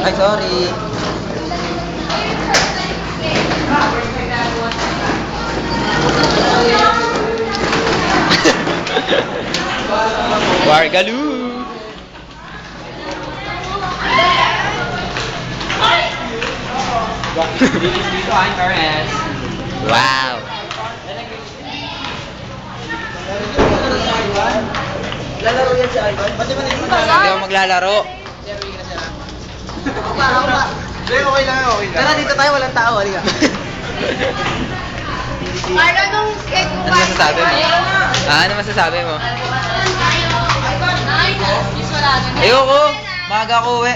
Ay, sorry. Wargaloo! Wow! Lalaro yan si Ivan. Ba't naman hindi Hindi ako maglalaro. okay lang, okay lang. Tara, dito tayo, walang tao. Halika. Para nung cake mo Ano masasabi mo? Ano masasabi mo? Ayoko! Maga ko uwi.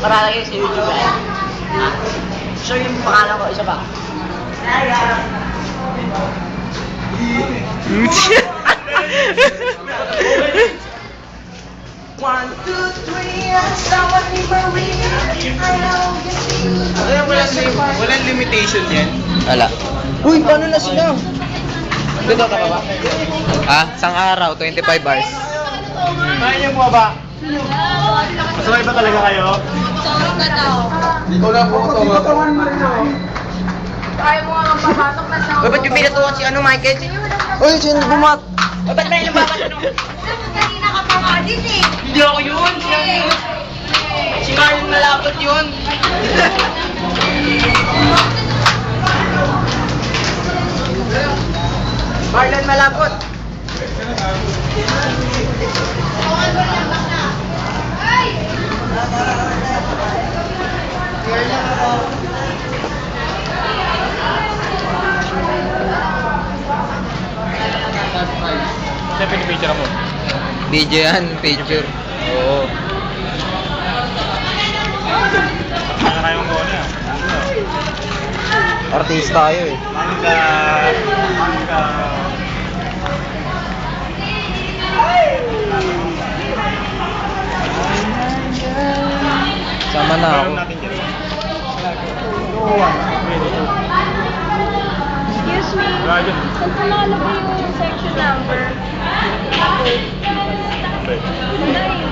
Para lagi sa YouTube eh. Show yung pangalan ko, isa pa. One, two, three, someone in Maria. Walang limitation yan. Wala. Uy, paano na sila? Dito ka ba? Isang araw, 25 hours. Kaya niyo mo ba? Masabay ba talaga kayo? Ikaw lang po ito. Ayaw mo nga magpapatok na sa... Uy, ba't yung pinatuwa si Michael? Uy, sino bumat? Uy, ba't may nababato? Kanina ka pa nga din eh. Hindi ako yun. Siya yun. Si Marlon malapot yun. Marlon malapot. Siya pinipicture mo. Video yan, picture. Oo. Kaya kayong gona. Artista tayo eh. Mangga. Sama na ako. natin dyan. Excuse me. Wala dyan. Saan sa nakalagay yung section number? Okay. Sandali.